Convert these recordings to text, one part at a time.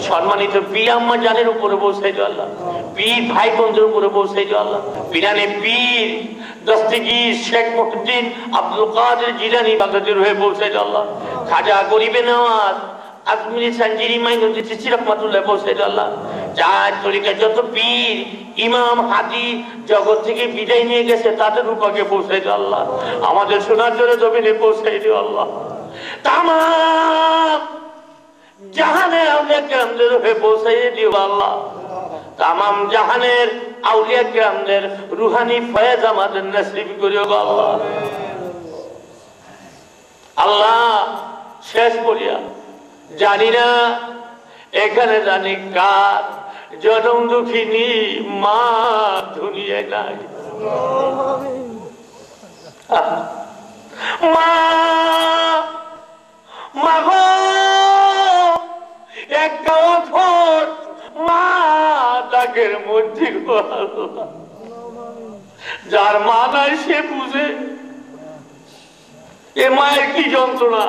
সম্মানিত পীর আম্মা জানের উপরে পৌঁছাইল আল্লাহ, পীর ভাই বোনদের উপরে পৌঁছাইল আল্লাহ, পীরানে পীর দস্তগীর শেখ মুহিউদ্দিন আব্দুল কাদের জিলানী বাগদাদের হয়ে পৌঁছাইল আল্লাহ, খাজা গরিবে নওয়াজ আজমিরি সঞ্জিরি মাইনুদ্দিন চিশতি রহমাতুল্লাহ পৌঁছাইল আল্লাহ, যার তরিকার যত পীর ইমাম হাদি জগৎ থেকে বিদায় নিয়ে গেছে তাদের রূপাকে পৌঁছাইল আল্লাহ, আমাদের সোনার জোরে জমিনে পৌঁছাইল আল্লাহ, তামাম জাহানের আউলিয়া কেরামদের হয়ে পৌঁছাইয়ে দিও আল্লাহ, তামাম জাহানের আউলিয়া কেরামদের রুহানি ফয়েজ আমাদের নসিব করিও আল্লাহ। আল্লাহ শেষ করিয়া জানি না এখানে জানি কার জনম দুঃখিনী মা দুনিয়ায় নাই, মা মা গো এক গাওয়ার মা ডাকের মধ্যে যার মা নাই সে বুঝে এ মায়ের কি যন্ত্রণা।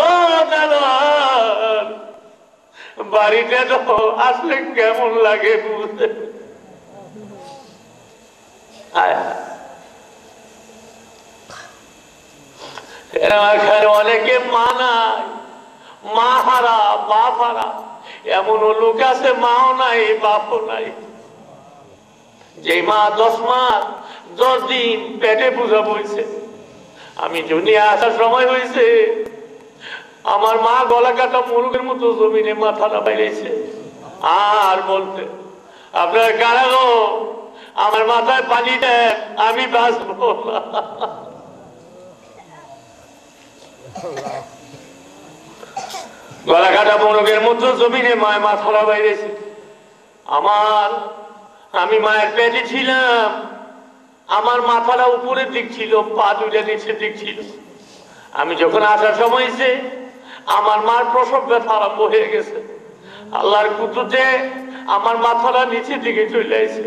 ও দাদা বাড়িতে তো আসলে কেমন লাগে বুঝতে, অনেকে মা নাই, মা হারা বাপ হারা, এমন লোক আছে মাও নাই বাপও নাই, যে মা 10 মাস 10 দিন পেটে পূজা বইছে। আমি দুনিয়া আসার সময় হয়েছে আমার মা গলা কাটা মুরগের মতো জমিনে মাথাটা বাইরেছে, আর বলতে আপনার কারা গো আমার মাথায় পানি দেন আমি বাঁচবো না। গলা কাটা মুরগের মতো জমিনে মায়ের মাথাটা বাইরেছে। আমি মায়ের পেটে ছিলাম, আমার মাথাটা উপরের দিক ছিল, পা দুইটা নিচের দিক ছিল। আমি যখন আসার সময় হয়েছে আমার মার প্রসব ব্যথা আরম্ভ হয়ে গেছে, আল্লাহর কুদরতে আমার মাথাটা নিচের দিকে চলে আসে,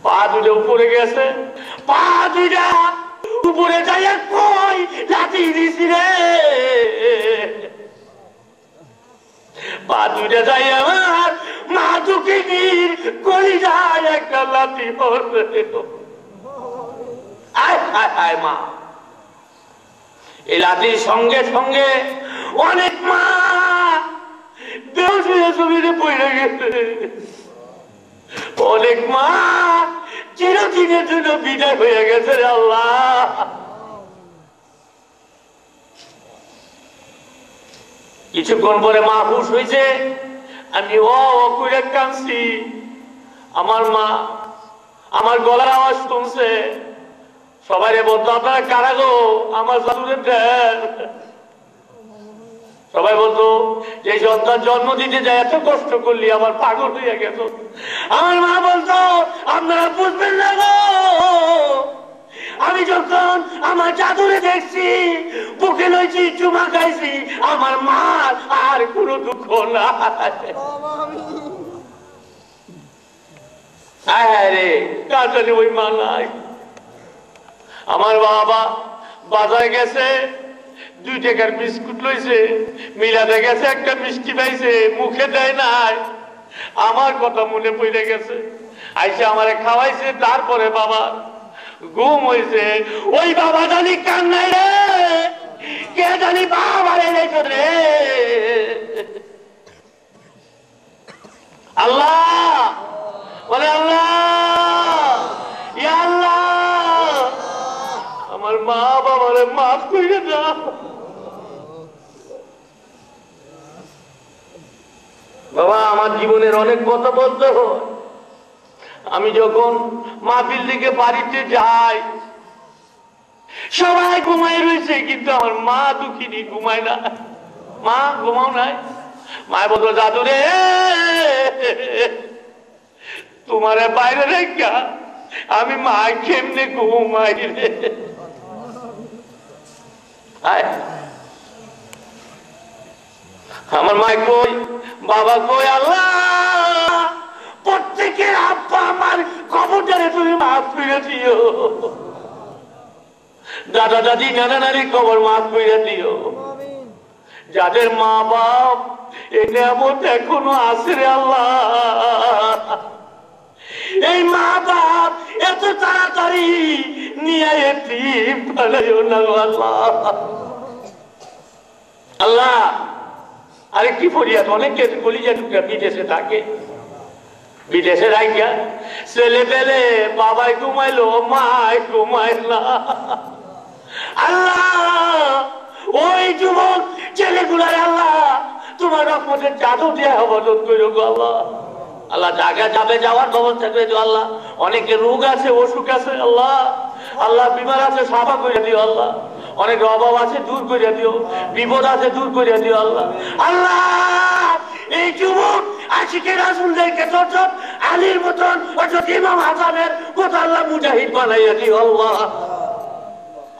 পা দুটো উপরে গেছে, পা দুইটা উপরে যাই কই লাঠি দিছি রে, পা দুইটা যাই আমার মা দুঃখিনীর কলিজায় একটা লাঠি পড়বে। আয় আয় আয় মা, এই লাঠির সঙ্গে সঙ্গে অনেক মা জমিনে পড়ে গেছে, অনেক মা চিরদিনের জন্য বিদায় হয়ে গেছে রে আল্লাহ। কিছুক্ষণ পরে মা হুশ হয়েছে, আমি ও কইরা কাঁদছি, আমার মা আমার গলার আওয়াজ শুনছে, সবাই বলতো আপনারা কারা গো আমার জাদুরের দেন। সবাই বলতো যে সন্তান জন্ম দিতে যায় এত কষ্ট করলি আমার পাগল হয়ে গেল। আমার মা বলতো আপনারা বুঝবেন না গো, আমি যখন আমার জাদুরে দেখছি বুকে লইছি চুমা খাইছি আমার মা আর কোনো দুঃখ নাই রে, কাজে ওই মা নাই। আমার বাবা বাজারে গেছে 2 টাকার বিস্কুট লইছে, মিলাতে গেছে একটা মিষ্টি পাইছে, মুখে দেয় নাই, আমার কথা মনে পড়ে গেছে, আইসে আমারে খাওয়াইছে, তারপরে বাবা ঘুম হয়েছে। ওই বাবা জানি কান্নাই রে, কে জানি বাবার এনেছে রে। আল্লাহ বলে আল্লাহ ইয়া আল্লাহ আমার মা বাবারে মাফ করে দাও। বাবা আমার জীবনের অনেক কথা বলতে হয়, আমি যখন মাহফিল থেকে বাড়িতে যাই সবাই ঘুমাই রয়েছে, কিন্তু আমার মা দুঃখিনী ঘুমায় না। মা ঘুমাও নাই, মায় বলতো দাদু রে তোমার বাইরে রেখা আমি মা কেমনে ঘুমাই রে। আমার মা কই বাবা কই, আল্লাহ প্রত্যেকের আব্বা আমার কবরটারে তুমি মাফ করে দিও, দাদা দাদি নানা নানি কবর মাফ করে দিও, যাদের মা বাপ এই নিয়ামত এখনো আছে রে আল্লাহ, এই মা বাপ এত তাড়াতাড়ি নিয়ে এতিম বানাইও না আল্লাহ। আল্লাহ আরেকটি ফরিয়াদ, অনেকে কলিজা টুকরা বিদেশে থাকে, বিদেশে রাইকা ছেলে পেলে বাবাই ঘুমাইলো মাই ঘুমাইল না। আল্লাহ ওই যুবক ছেলেগুলার আল্লাহ তোমার রহমতের জাদু দিয়ে অবদান করো গো আল্লাহ। আল্লাহ জায়গা যাবে যাওয়ার ব্যবস্থা করে দিও আল্লাহ। অনেকে রোগ আছে অসুখ আছে আল্লাহ, আল্লাহ বিমার আছে সাফা করে দিও আল্লাহ। অনেক অভাব আছে দূর করে দিও, বিপদ আছে দূর করে দিও আল্লাহ। আল্লাহ এই যুবক আশিকে রাসূলদেরকে যত আলীর মতন অর্থাৎ ইমাম হাসানের কত আল্লাহ মুজাহিদ বানাইয়া দিও আল্লাহ।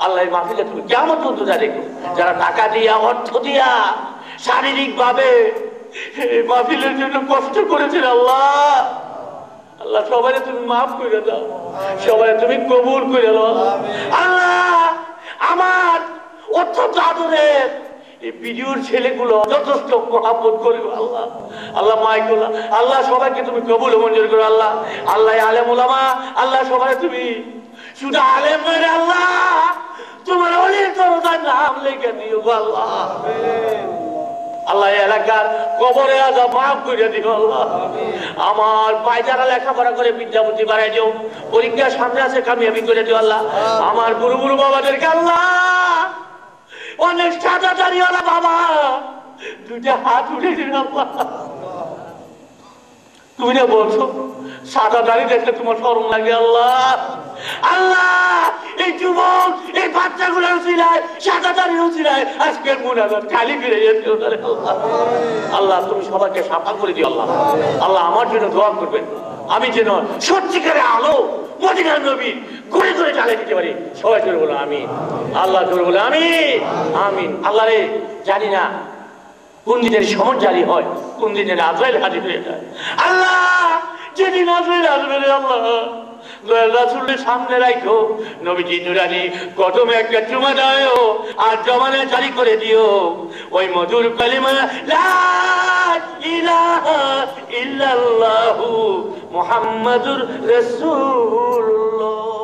আল্লাহ এই মাহফিলে তুমি কিয়ামত পর্যন্ত রেখো, যারা টাকা দিয়া অর্থ দিয়া শারীরিক ভাবে মাহফিলের জন্য কষ্ট করেছেন আল্লাহ, আল্লাহ সবাই তুমি মাফ করে দাও, সবাই তুমি কবুল করে দাও আল্লাহ। আমার অত্যন্ত আদরের এই ভিডিওর ছেলেগুলো যথেষ্ট মহাব্বত করবে আল্লাহ। আল্লাহ মাইকুল্লাহ আল্লাহ সবাইকে তুমি কবুল মঞ্জুর করো আল্লাহ। আল্লাহ আলেম ওলামা আল্লাহ সবাই তুমি শুধু আলেম করে আল্লাহ তোমার অনেক দরজার নাম লিখে দিও আল্লাহ। আল্লাহ এলাকার কবরে আযাব মাফ করে দিও আল্লাহ। আমার ভাই যারা লেখাপড়া করে বিদ্যাবুদ্ধি বাড়াই দিও, পরীক্ষার সামনে আছে কামিয়াবি করে দিও আল্লাহ। আমার গুরু গুরু বাবাদেরকে আল্লাহ অনেক সাদা দাড়িওয়ালা বাবা দুইটা হাত উঠে দিন আল্লাহ। তুমি না বলছো সাদা দাড়ি দেখলে তোমার শরম লাগে আল্লাহ। আল্লাহ এই যুবক এই বাচ্চাগুলো ছিলায় সাদা দাড়িও ছিলায় আজকের মুনাজাত খালি ফিরে যেতে আল্লাহ। আল্লাহ তুমি সবাইকে সাফা করে দিও আল্লাহ। আল্লাহ আমার জন্য দোয়া করবেন, আমি যেন সত্যিকারে আলো মদিনার নবী ঘুরে ঘুরে চালিয়ে দিতে পারি। সবাই জোরে বলো আমিন। আল্লাহ জোরে বলো আমিন আমিন। আল্লাহ রে জানি না কোন দিনের সময় জারি হয়, কোন দিনের আজরাইল হাজির হয়ে যায় আল্লাহ। যেদিন আজরাইল আসবে রে আল্লাহ রাসূলের সামনে রাখো, নবীজি নুরানি কদমে একটা চুমা দাও আর জমানে জারি করে দিও ওই মধুর কালিমা লা ইলাহা ইল্লাল্লাহু মুহাম্মাদুর রাসূলুল্লাহ।